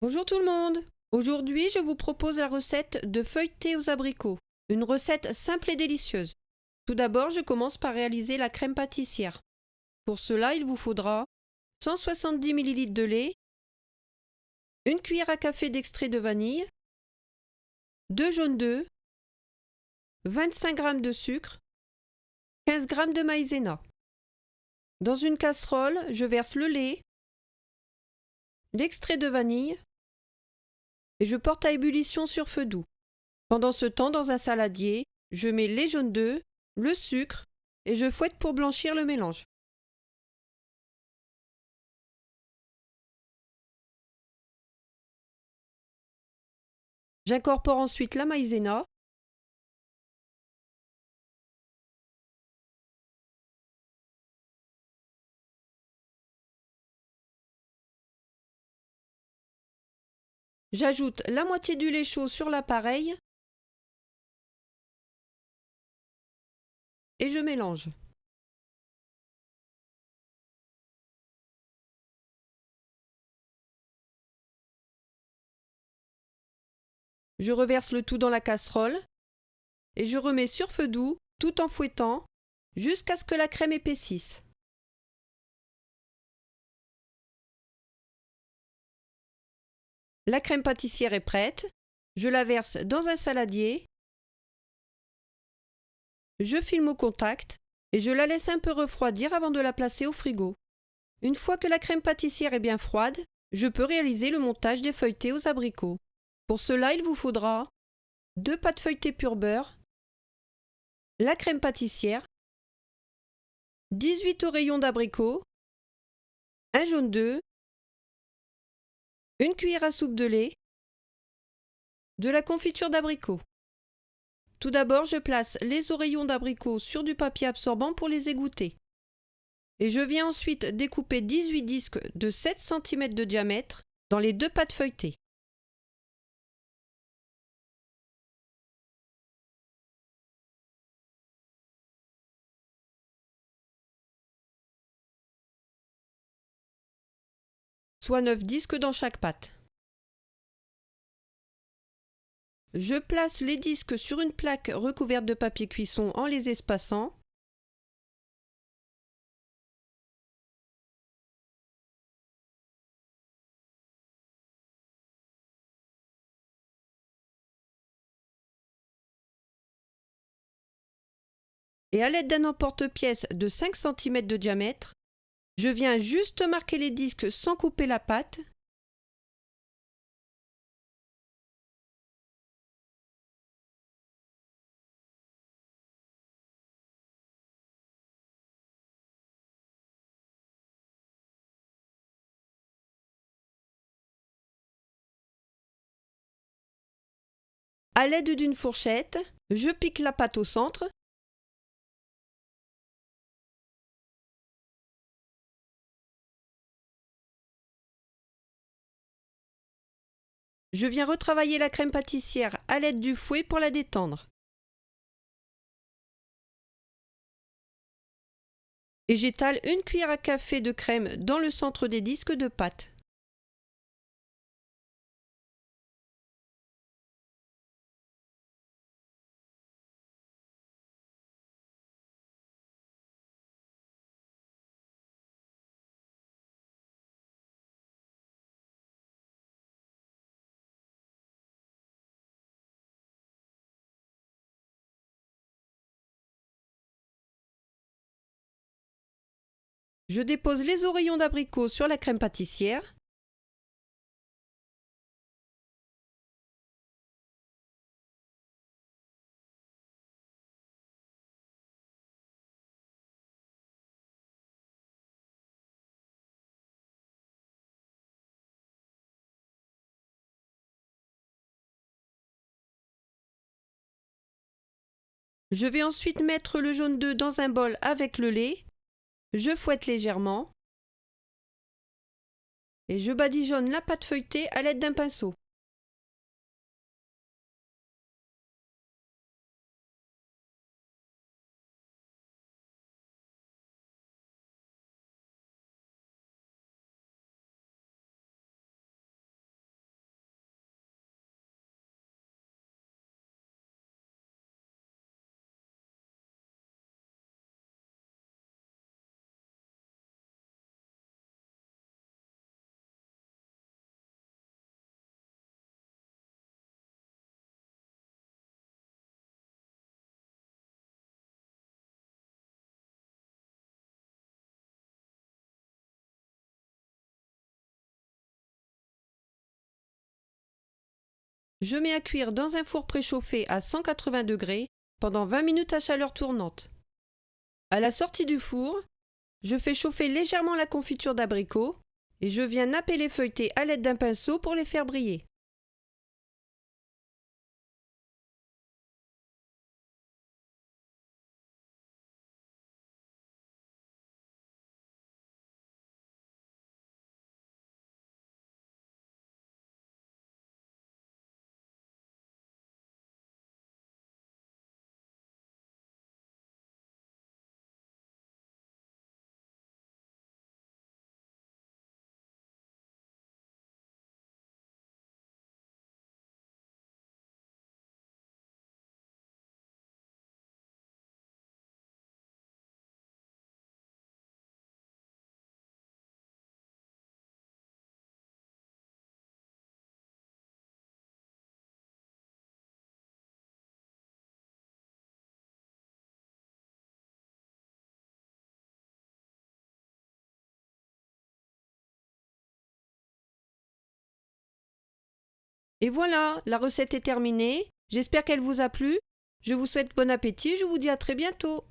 Bonjour tout le monde! Aujourd'hui, je vous propose la recette de feuilleté aux abricots. Une recette simple et délicieuse. Tout d'abord, je commence par réaliser la crème pâtissière. Pour cela, il vous faudra 170 ml de lait, une cuillère à café d'extrait de vanille, 2 jaunes d'œufs, 25 g de sucre, 15 g de maïzena. Dans une casserole, je verse le lait, l'extrait de vanille et je porte à ébullition sur feu doux. Pendant ce temps, dans un saladier, je mets les jaunes d'œufs, le sucre et je fouette pour blanchir le mélange. J'incorpore ensuite la maïzena. J'ajoute la moitié du lait chaud sur l'appareil et je mélange. Je reverse le tout dans la casserole et je remets sur feu doux tout en fouettant jusqu'à ce que la crème épaississe. La crème pâtissière est prête. Je la verse dans un saladier. Je filme au contact et je la laisse un peu refroidir avant de la placer au frigo. Une fois que la crème pâtissière est bien froide, je peux réaliser le montage des feuilletés aux abricots. Pour cela, il vous faudra 2 pâtes feuilletées pur beurre, la crème pâtissière, 18 oreillons d'abricots, un jaune d'œuf, une cuillère à soupe de lait, de la confiture d'abricot. Tout d'abord, je place les oreillons d'abricot sur du papier absorbant pour les égoutter. Et je viens ensuite découper 18 disques de 7 cm de diamètre dans les 2 pâtes feuilletées. Soit 9 disques dans chaque pâte. Je place les disques sur une plaque recouverte de papier cuisson en les espaçant. Et à l'aide d'un emporte-pièce de 5 cm de diamètre, je viens juste marquer les disques sans couper la pâte. À l'aide d'une fourchette, je pique la pâte au centre. Je viens retravailler la crème pâtissière à l'aide du fouet pour la détendre. Et j'étale une cuillère à café de crème dans le centre des disques de pâte. Je dépose les oreillons d'abricot sur la crème pâtissière. Je vais ensuite mettre le jaune d'œuf dans un bol avec le lait. Je fouette légèrement. Et je badigeonne la pâte feuilletée à l'aide d'un pinceau. Je mets à cuire dans un four préchauffé à 180 degrés pendant 20 minutes à chaleur tournante. À la sortie du four, je fais chauffer légèrement la confiture d'abricot et je viens napper les feuilletés à l'aide d'un pinceau pour les faire briller. Et voilà, la recette est terminée. J'espère qu'elle vous a plu. Je vous souhaite bon appétit, je vous dis à très bientôt.